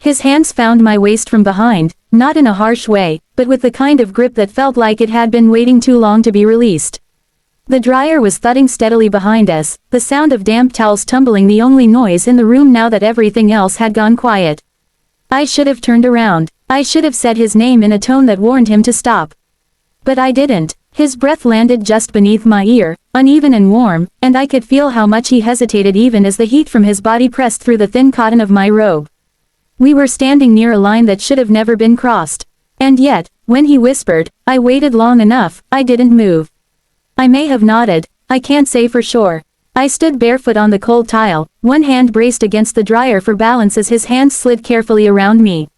His hands found my waist from behind, not in a harsh way, but with the kind of grip that felt like it had been waiting too long to be released. The dryer was thudding steadily behind us, the sound of damp towels tumbling the only noise in the room now that everything else had gone quiet. I should have turned around. I should have said his name in a tone that warned him to stop. But I didn't. His breath landed just beneath my ear, uneven and warm, and I could feel how much he hesitated even as the heat from his body pressed through the thin cotton of my robe. We were standing near a line that should have never been crossed. And yet, when he whispered, I waited long enough, I didn't move. I may have nodded, I can't say for sure. I stood barefoot on the cold tile, one hand braced against the dryer for balance as his hands slid carefully around me.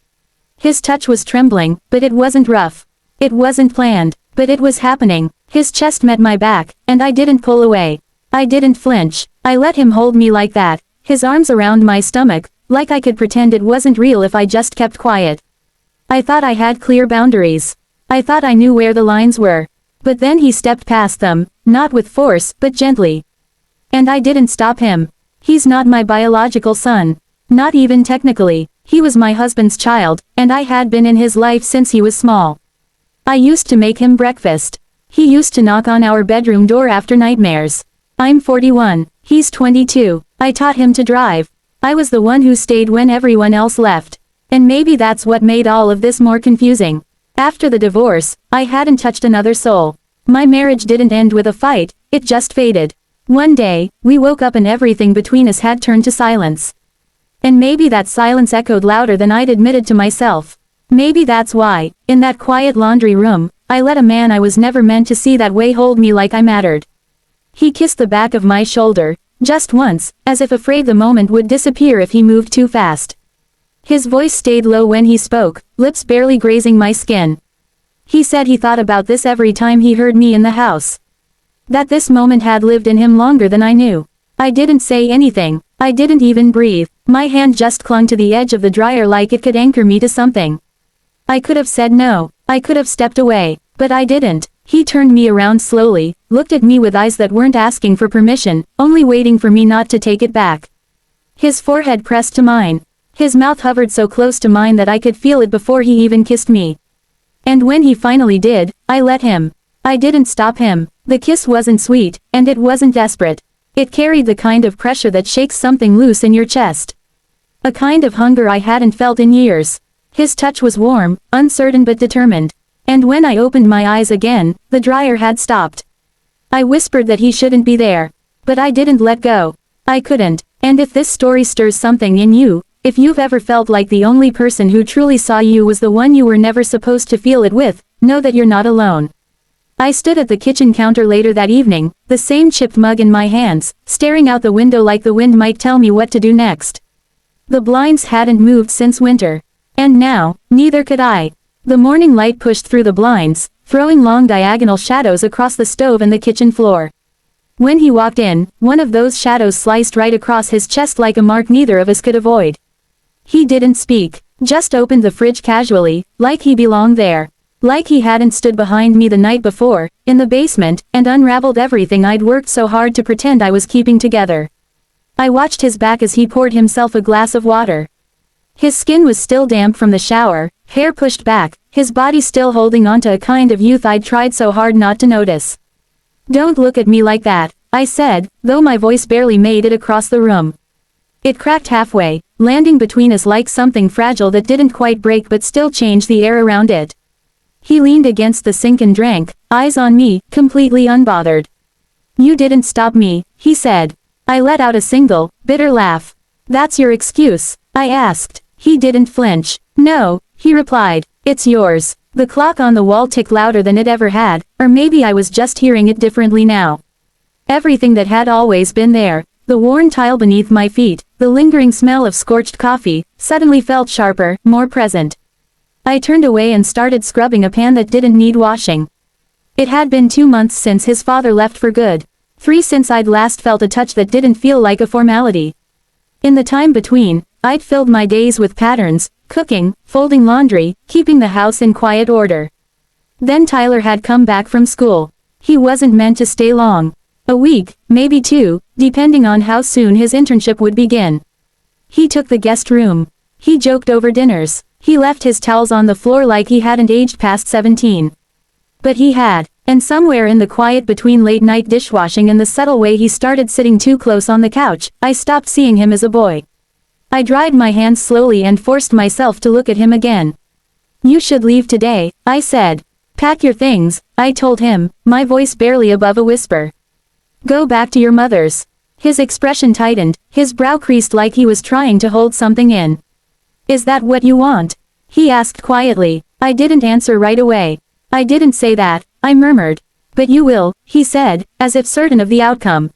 His touch was trembling, but it wasn't rough. It wasn't planned, but it was happening. His chest met my back, and I didn't pull away. I didn't flinch. I let him hold me like that, his arms around my stomach, like I could pretend it wasn't real if I just kept quiet. I thought I had clear boundaries. I thought I knew where the lines were. But then he stepped past them, not with force, but gently. And I didn't stop him. He's not my biological son. Not even technically. He was my husband's child, and I had been in his life since he was small. I used to make him breakfast. He used to knock on our bedroom door after nightmares. I'm 41. He's 22. I taught him to drive. I was the one who stayed when everyone else left. And maybe that's what made all of this more confusing. After the divorce, I hadn't touched another soul. My marriage didn't end with a fight, it just faded. One day, we woke up and everything between us had turned to silence. And maybe that silence echoed louder than I'd admitted to myself. Maybe that's why, in that quiet laundry room, I let a man I was never meant to see that way hold me like I mattered. He kissed the back of my shoulder, just once, as if afraid the moment would disappear if he moved too fast. His voice stayed low when he spoke, lips barely grazing my skin. He said he thought about this every time he heard me in the house. That this moment had lived in him longer than I knew. I didn't say anything, I didn't even breathe, my hand just clung to the edge of the dryer like it could anchor me to something. I could have said no, I could have stepped away, but I didn't. He turned me around slowly, looked at me with eyes that weren't asking for permission, only waiting for me not to take it back. His forehead pressed to mine. His mouth hovered so close to mine that I could feel it before he even kissed me. And when he finally did, I let him. I didn't stop him. The kiss wasn't sweet, and it wasn't desperate. It carried the kind of pressure that shakes something loose in your chest. A kind of hunger I hadn't felt in years. His touch was warm, uncertain but determined. And when I opened my eyes again, the dryer had stopped. I whispered that he shouldn't be there. But I didn't let go. I couldn't. And if this story stirs something in you, if you've ever felt like the only person who truly saw you was the one you were never supposed to feel it with, know that you're not alone. I stood at the kitchen counter later that evening, the same chipped mug in my hands, staring out the window like the wind might tell me what to do next. The blinds hadn't moved since winter. And now, neither could I. The morning light pushed through the blinds, throwing long diagonal shadows across the stove and the kitchen floor. When he walked in, one of those shadows sliced right across his chest like a mark neither of us could avoid. He didn't speak, just opened the fridge casually, like he belonged there. Like he hadn't stood behind me the night before, in the basement, and unraveled everything I'd worked so hard to pretend I was keeping together. I watched his back as he poured himself a glass of water. His skin was still damp from the shower, hair pushed back, his body still holding onto a kind of youth I'd tried so hard not to notice. "Don't look at me like that," I said, though my voice barely made it across the room. It cracked halfway, landing between us like something fragile that didn't quite break but still changed the air around it. He leaned against the sink and drank, eyes on me, completely unbothered. "You didn't stop me," he said. I let out a single, bitter laugh. "That's your excuse?" I asked. He didn't flinch. "No," he replied. "It's yours." The clock on the wall ticked louder than it ever had, or maybe I was just hearing it differently now. Everything that had always been there, the worn tile beneath my feet, the lingering smell of scorched coffee, suddenly felt sharper, more present. I turned away and started scrubbing a pan that didn't need washing. It had been 2 months since his father left for good. 3 since I'd last felt a touch that didn't feel like a formality. In the time between, I'd filled my days with patterns, cooking, folding laundry, keeping the house in quiet order. Then Tyler had come back from school. He wasn't meant to stay long. A week, maybe 2, depending on how soon his internship would begin. He took the guest room. He joked over dinners. He left his towels on the floor like he hadn't aged past 17. But he had. And somewhere in the quiet between late-night dishwashing and the subtle way he started sitting too close on the couch, I stopped seeing him as a boy. I dried my hands slowly and forced myself to look at him again. "You should leave today," I said. "Pack your things," I told him, my voice barely above a whisper. "Go back to your mother's." His expression tightened, his brow creased like he was trying to hold something in. "Is that what you want?" he asked quietly. I didn't answer right away. "I didn't say that," I murmured. "But you will," he said, as if certain of the outcome.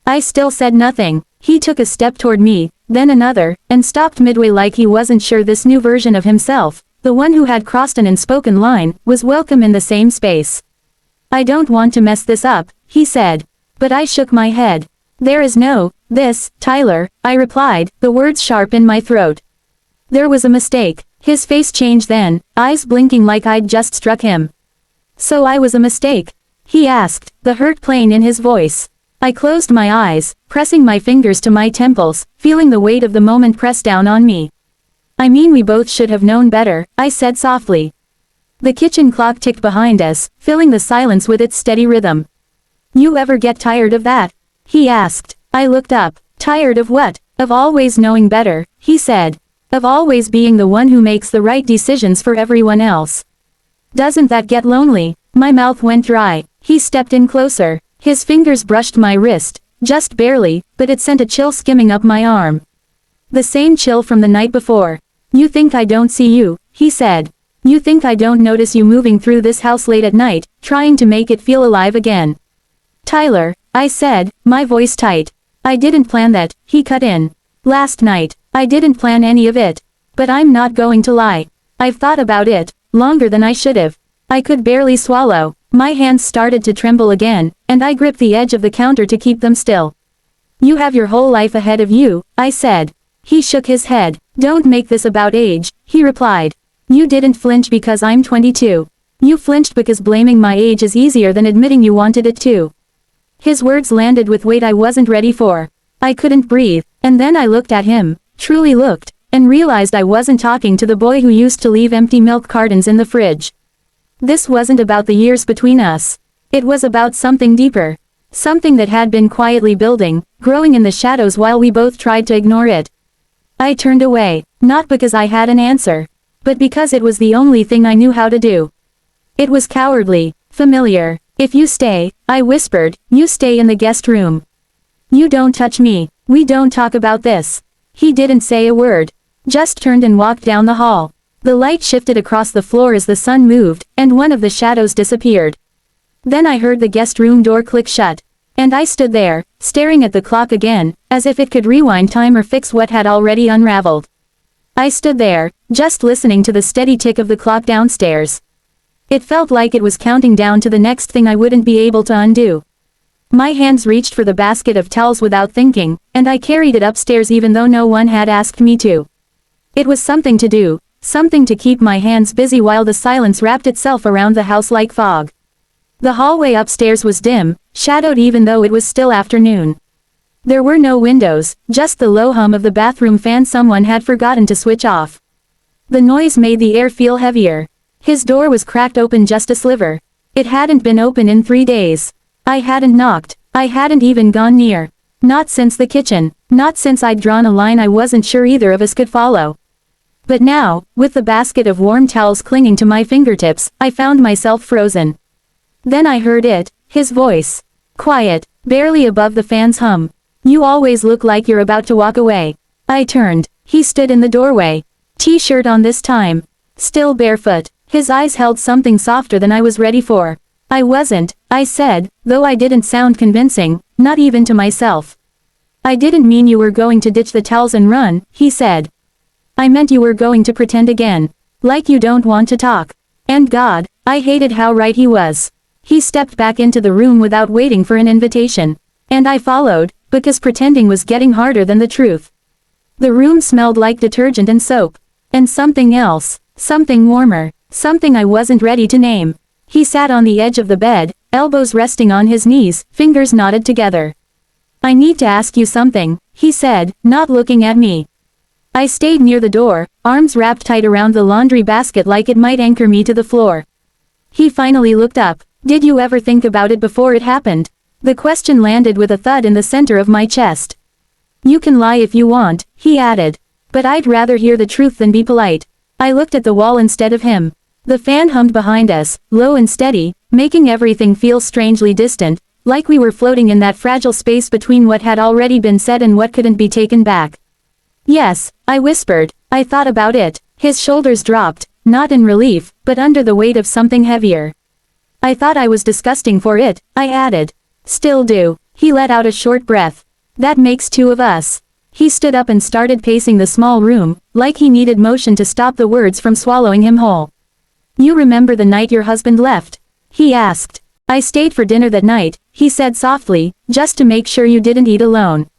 I still said nothing. He took a step toward me, then another, and stopped midway like he wasn't sure this new version of himself, the one who had crossed an unspoken line, was welcome in the same space. "I don't want to mess this up," he said. But I shook my head. "There is no this, Tyler," I replied, the words sharp in my throat. There was a mistake. His face changed then, eyes blinking like I'd just struck him. "So I was a mistake?" he asked, the hurt plain in his voice. I closed my eyes, pressing my fingers to my temples, feeling the weight of the moment press down on me. "I mean, we both should have known better," I said softly. The kitchen clock ticked behind us, filling the silence with its steady rhythm. "You ever get tired of that?" he asked. I looked up. "Tired of what?" "Of always knowing better," he said. "Of always being the one who makes the right decisions for everyone else. Doesn't that get lonely?" My mouth went dry. He stepped in closer. His fingers brushed my wrist, just barely, but it sent a chill skimming up my arm. The same chill from the night before. "You think I don't see you," he said. "You think I don't notice you moving through this house late at night, trying to make it feel alive again." "Tyler," I said, my voice tight. "I didn't plan that," he cut in. "Last night, I didn't plan any of it. But I'm not going to lie. I've thought about it, longer than I should have." I could barely swallow. My hands started to tremble again, and I gripped the edge of the counter to keep them still. "You have your whole life ahead of you," I said. He shook his head. "Don't make this about age," he replied. "You didn't flinch because I'm 22. You flinched because blaming my age is easier than admitting you wanted it too." His words landed with weight I wasn't ready for. I couldn't breathe, and then I looked at him, truly looked, and realized I wasn't talking to the boy who used to leave empty milk cartons in the fridge. This wasn't about the years between us. It was about something deeper. Something that had been quietly building, growing in the shadows while we both tried to ignore it. I turned away, not because I had an answer, but because it was the only thing I knew how to do. It was cowardly, familiar. "If you stay," I whispered, "you stay in the guest room. You don't touch me. We don't talk about this." He didn't say a word, just turned and walked down the hall. The light shifted across the floor as the sun moved, and one of the shadows disappeared. Then I heard the guest room door click shut. And I stood there, staring at the clock again, as if it could rewind time or fix what had already unraveled. I stood there, just listening to the steady tick of the clock downstairs. It felt like it was counting down to the next thing I wouldn't be able to undo. My hands reached for the basket of towels without thinking, and I carried it upstairs even though no one had asked me to. It was something to do. Something to keep my hands busy while the silence wrapped itself around the house like fog. The hallway upstairs was dim, shadowed even though it was still afternoon. There were no windows, just the low hum of the bathroom fan someone had forgotten to switch off. The noise made the air feel heavier. His door was cracked open just a sliver. It hadn't been open in 3 days. I hadn't knocked. I hadn't even gone near. Not since the kitchen. Not since I'd drawn a line I wasn't sure either of us could follow. But now, with the basket of warm towels clinging to my fingertips, I found myself frozen. Then I heard it, his voice. Quiet, barely above the fan's hum. "You always look like you're about to walk away." I turned. He stood in the doorway. T-shirt on this time. Still barefoot. His eyes held something softer than I was ready for. "I wasn't," I said, though I didn't sound convincing, not even to myself. "I didn't mean you were going to ditch the towels and run," he said. "I meant you were going to pretend again. Like you don't want to talk." And God, I hated how right he was. He stepped back into the room without waiting for an invitation. And I followed, because pretending was getting harder than the truth. The room smelled like detergent and soap. And something else. Something warmer. Something I wasn't ready to name. He sat on the edge of the bed, elbows resting on his knees, fingers knotted together. "I need to ask you something," he said, not looking at me. I stayed near the door, arms wrapped tight around the laundry basket like it might anchor me to the floor. He finally looked up. Did you ever think about it before it happened? The question landed with a thud in the center of my chest. You can lie if you want, he added. But I'd rather hear the truth than be polite. I looked at the wall instead of him. The fan hummed behind us, low and steady, making everything feel strangely distant, like we were floating in that fragile space between what had already been said and what couldn't be taken back. Yes, I whispered. I thought about it. His shoulders dropped, not in relief, but under the weight of something heavier. I thought I was disgusting for it, I added. Still do. He let out a short breath. That makes two of us. He stood up and started pacing the small room, like he needed motion to stop the words from swallowing him whole. You remember the night your husband left? He asked. I stayed for dinner that night, he said softly, just to make sure you didn't eat alone.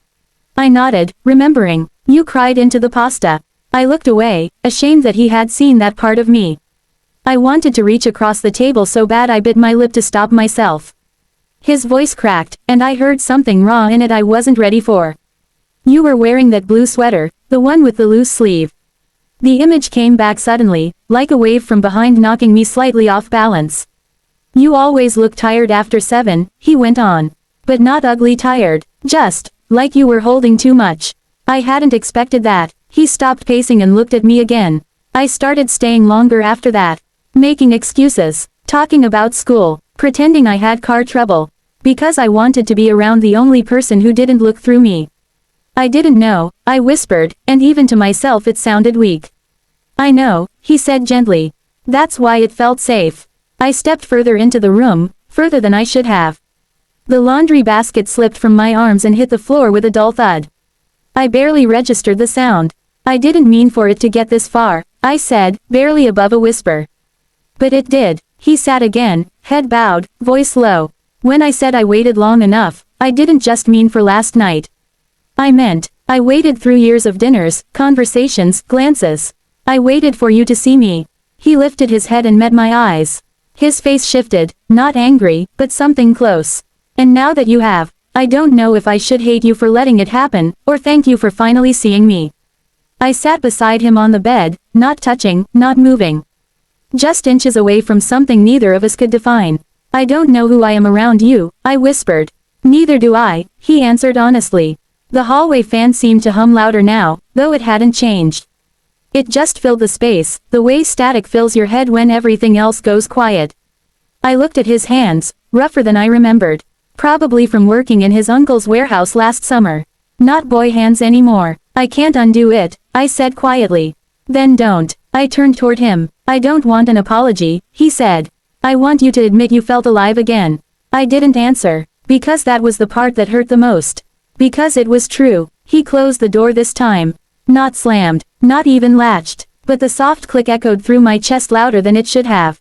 I nodded, remembering. You cried into the pasta. I looked away, ashamed that he had seen that part of me. I wanted to reach across the table so bad I bit my lip to stop myself. His voice cracked, and I heard something raw in it I wasn't ready for. You were wearing that blue sweater, the one with the loose sleeve. The image came back suddenly, like a wave from behind knocking me slightly off balance. You always look tired after 7, he went on. But not ugly tired, just, like you were holding too much. I hadn't expected that. He stopped pacing and looked at me again. I started staying longer after that. Making excuses, talking about school, pretending I had car trouble. Because I wanted to be around the only person who didn't look through me. I didn't know, I whispered, and even to myself it sounded weak. I know, he said gently. That's why it felt safe. I stepped further into the room, further than I should have. The laundry basket slipped from my arms and hit the floor with a dull thud. I barely registered the sound. I didn't mean for it to get this far, I said, barely above a whisper. But it did. He sat again, head bowed, voice low. When I said I waited long enough, I didn't just mean for last night. I meant, I waited through years of dinners, conversations, glances. I waited for you to see me. He lifted his head and met my eyes. His face shifted, not angry, but something close. And now that you have, I don't know if I should hate you for letting it happen, or thank you for finally seeing me. I sat beside him on the bed, not touching, not moving. Just inches away from something neither of us could define. I don't know who I am around you, I whispered. Neither do I, he answered honestly. The hallway fan seemed to hum louder now, though it hadn't changed. It just filled the space, the way static fills your head when everything else goes quiet. I looked at his hands, rougher than I remembered. Probably from working in his uncle's warehouse last summer. Not boy hands anymore. I can't undo it, I said quietly. Then don't. I turned toward him. I don't want an apology, he said. I want you to admit you felt alive again. I didn't answer, because that was the part that hurt the most. Because it was true. He closed the door this time. Not slammed, not even latched, but the soft click echoed through my chest louder than it should have.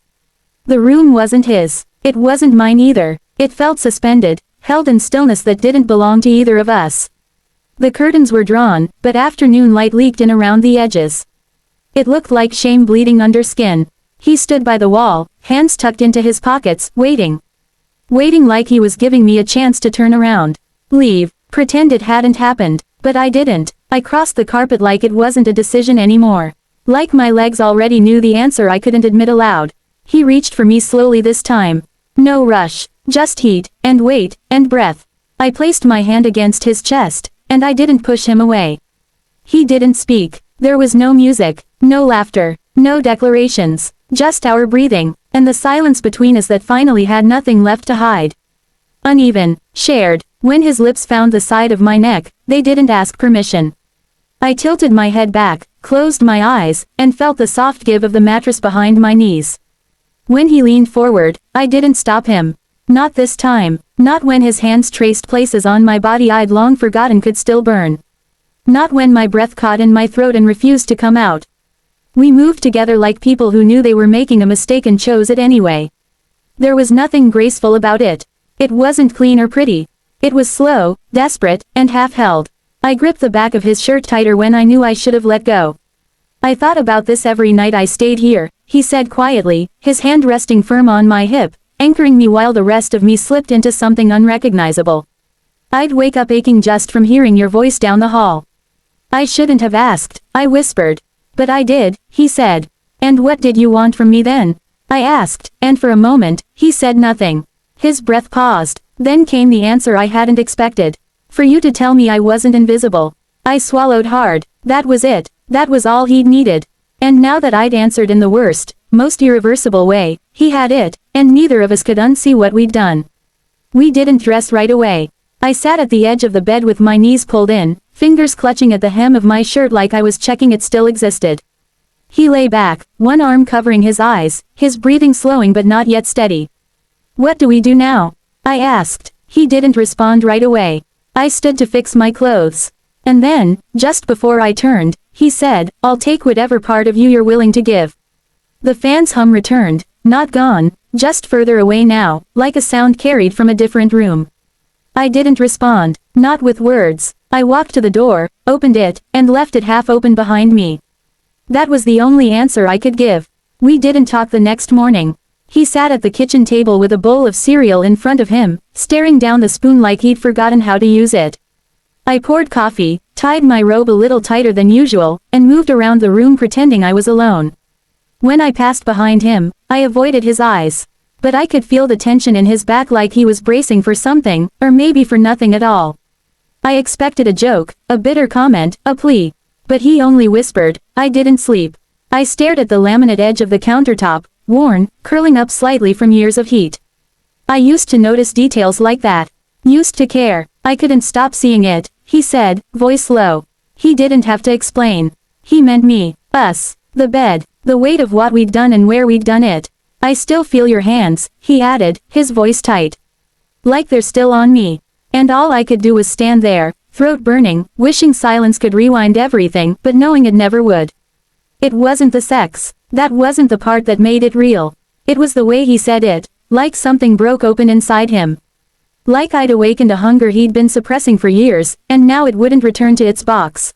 The room wasn't his. It wasn't mine either. It felt suspended, held in stillness that didn't belong to either of us. The curtains were drawn, but afternoon light leaked in around the edges. It looked like shame bleeding under skin. He stood by the wall, hands tucked into his pockets, waiting. Waiting like he was giving me a chance to turn around. Leave, pretend it hadn't happened, but I didn't. I crossed the carpet like it wasn't a decision anymore. Like my legs already knew the answer I couldn't admit aloud. He reached for me slowly this time. No rush, just heat, and weight, and breath. I placed my hand against his chest, and I didn't push him away. He didn't speak. There was no music, no laughter, no declarations, just our breathing, and the silence between us that finally had nothing left to hide. Uneven, shared. When his lips found the side of my neck, they didn't ask permission. I tilted my head back, closed my eyes, and felt the soft give of the mattress behind my knees. When he leaned forward, I didn't stop him. Not this time, not when his hands traced places on my body I'd long forgotten could still burn. Not when my breath caught in my throat and refused to come out. We moved together like people who knew they were making a mistake and chose it anyway. There was nothing graceful about it. It wasn't clean or pretty. It was slow, desperate, and half-held. I gripped the back of his shirt tighter when I knew I should have let go. I thought about this every night I stayed here, he said quietly, his hand resting firm on my hip, anchoring me while the rest of me slipped into something unrecognizable. I'd wake up aching just from hearing your voice down the hall. I shouldn't have asked, I whispered. But I did, he said. And what did you want from me then? I asked, and for a moment, he said nothing. His breath paused. Then came the answer I hadn't expected. For you to tell me I wasn't invisible. I swallowed hard. That was it. That was all he'd needed. And now that I'd answered in the worst, most irreversible way, he had it, and neither of us could unsee what we'd done. We didn't dress right away. I sat at the edge of the bed with my knees pulled in, fingers clutching at the hem of my shirt like I was checking it still existed. He lay back, one arm covering his eyes, his breathing slowing but not yet steady. What do we do now? I asked. He didn't respond right away. I stood to fix my clothes. And then, just before I turned, he said, I'll take whatever part of you you're willing to give. The fan's hum returned, not gone, just further away now, like a sound carried from a different room. I didn't respond, not with words. I walked to the door, opened it, and left it half open behind me. That was the only answer I could give. We didn't talk the next morning. He sat at the kitchen table with a bowl of cereal in front of him, staring down the spoon like he'd forgotten how to use it. I poured coffee, tied my robe a little tighter than usual, and moved around the room pretending I was alone. When I passed behind him, I avoided his eyes. But I could feel the tension in his back like he was bracing for something, or maybe for nothing at all. I expected a joke, a bitter comment, a plea. But he only whispered, I didn't sleep. I stared at the laminate edge of the countertop, worn, curling up slightly from years of heat. I used to notice details like that. Used to care. I couldn't stop seeing it, he said, voice low. He didn't have to explain. He meant me, us, the bed, the weight of what we'd done and where we'd done it. I still feel your hands, he added, his voice tight. Like they're still on me. And all I could do was stand there, throat burning, wishing silence could rewind everything, but knowing it never would. It wasn't the sex. That wasn't the part that made it real. It was the way he said it, like something broke open inside him. Like I'd awakened a hunger he'd been suppressing for years, and now it wouldn't return to its box.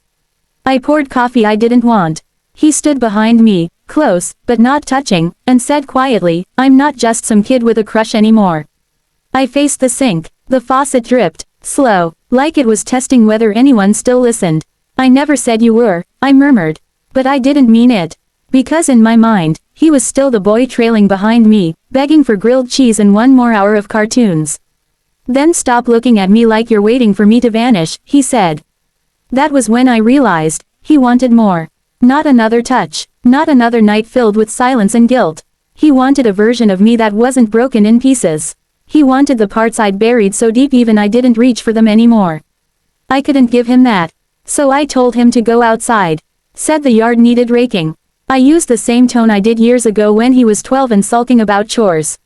I poured coffee I didn't want. He stood behind me, close, but not touching, and said quietly, I'm not just some kid with a crush anymore. I faced the sink. The faucet dripped, slow, like it was testing whether anyone still listened. I never said you were, I murmured. But I didn't mean it. Because in my mind, he was still the boy trailing behind me, begging for grilled cheese and one more hour of cartoons. Then stop looking at me like you're waiting for me to vanish, he said. That was when I realized, he wanted more. Not another touch, not another night filled with silence and guilt. He wanted a version of me that wasn't broken in pieces. He wanted the parts I'd buried so deep even I didn't reach for them anymore. I couldn't give him that. So I told him to go outside. Said the yard needed raking. I used the same tone I did years ago when he was 12 and sulking about chores.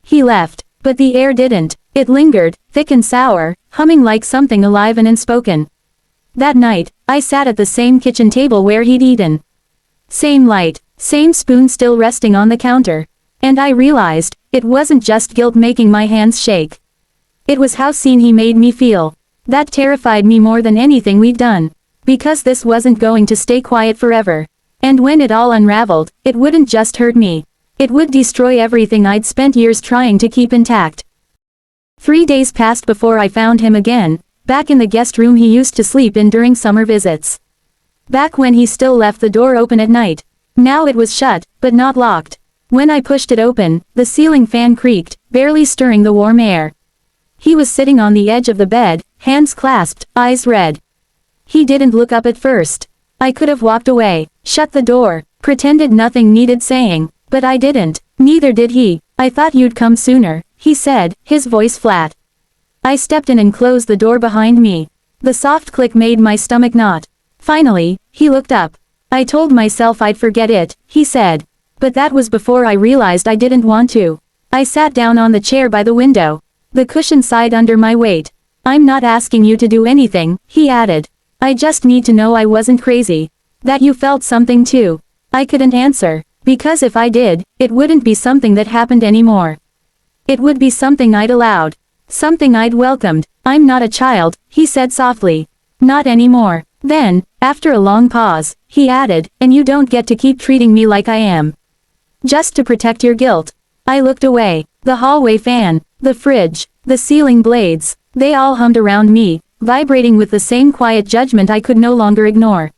He left, but the air didn't. It lingered, thick and sour, humming like something alive and unspoken. That night, I sat at the same kitchen table where he'd eaten. Same light, same spoon still resting on the counter. And I realized, it wasn't just guilt making my hands shake. It was how seen he made me feel. That terrified me more than anything we'd done. Because this wasn't going to stay quiet forever. And when it all unraveled, it wouldn't just hurt me. It would destroy everything I'd spent years trying to keep intact. 3 days passed before I found him again, back in the guest room he used to sleep in during summer visits. Back when he still left the door open at night. Now it was shut, but not locked. When I pushed it open, the ceiling fan creaked, barely stirring the warm air. He was sitting on the edge of the bed, hands clasped, eyes red. He didn't look up at first. I could have walked away, shut the door, pretended nothing needed saying, but I didn't, neither did he. I thought you'd come sooner, he said, his voice flat. I stepped in and closed the door behind me. The soft click made my stomach knot. Finally, he looked up. I told myself I'd forget it, he said. But that was before I realized I didn't want to. I sat down on the chair by the window. The cushion sighed under my weight. I'm not asking you to do anything, he added. I just need to know I wasn't crazy. That you felt something too. I couldn't answer. Because if I did, it wouldn't be something that happened anymore. It would be something I'd allowed. Something I'd welcomed. I'm not a child, he said softly. Not anymore. Then, after a long pause, he added, and you don't get to keep treating me like I am. Just to protect your guilt. I looked away. The hallway fan, the fridge, the ceiling blades, they all hummed around me, vibrating with the same quiet judgment I could no longer ignore.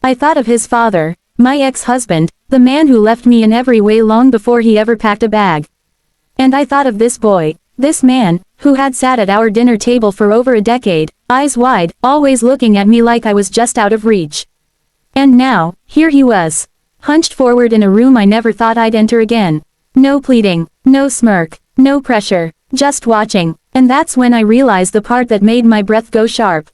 I thought of his father, my ex-husband, the man who left me in every way long before he ever packed a bag. And I thought of this boy, this man, who had sat at our dinner table for over a decade, eyes wide, always looking at me like I was just out of reach. And now, here he was, hunched forward in a room I never thought I'd enter again. No pleading, no smirk, no pressure, just watching, and that's when I realized the part that made my breath go sharp.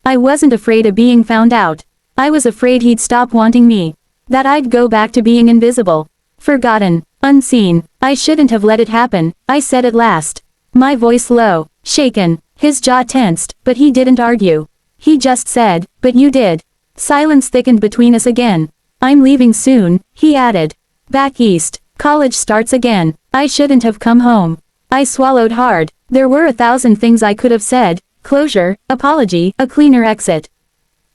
I wasn't afraid of being found out. I was afraid he'd stop wanting me. That I'd go back to being invisible. Forgotten. Unseen. I shouldn't have let it happen, I said at last. My voice low, shaken, his jaw tensed, but he didn't argue. He just said, "But you did." Silence thickened between us again. "I'm leaving soon," he added. "Back east. College starts again. I shouldn't have come home." I swallowed hard. There were 1,000 things I could have said, closure, apology, a cleaner exit.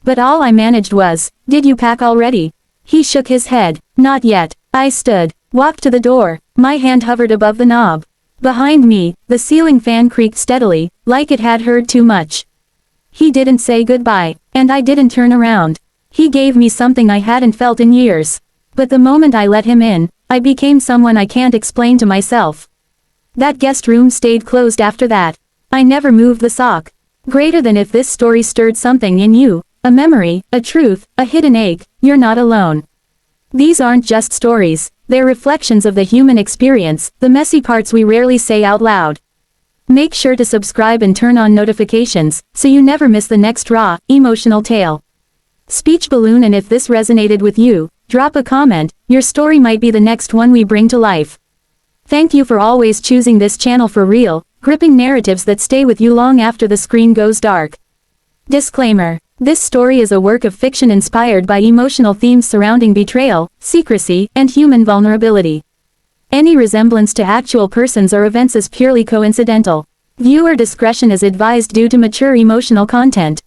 But all I managed was, "Did you pack already?" He shook his head. "Not yet." I stood, walked to the door, my hand hovered above the knob. Behind me, the ceiling fan creaked steadily, like it had heard too much. He didn't say goodbye, and I didn't turn around. He gave me something I hadn't felt in years. But the moment I let him in, I became someone I can't explain to myself. That guest room stayed closed after that. I never moved the sock. Greater than if this story stirred something in you, a memory, a truth, a hidden ache, you're not alone. These aren't just stories, they're reflections of the human experience, the messy parts we rarely say out loud. Make sure to subscribe and turn on notifications, so you never miss the next raw, emotional tale. Speech balloon, and if this resonated with you, drop a comment, your story might be the next one we bring to life. Thank you for always choosing this channel for real, gripping narratives that stay with you long after the screen goes dark. Disclaimer. This story is a work of fiction inspired by emotional themes surrounding betrayal, secrecy, and human vulnerability. Any resemblance to actual persons or events is purely coincidental. Viewer discretion is advised due to mature emotional content.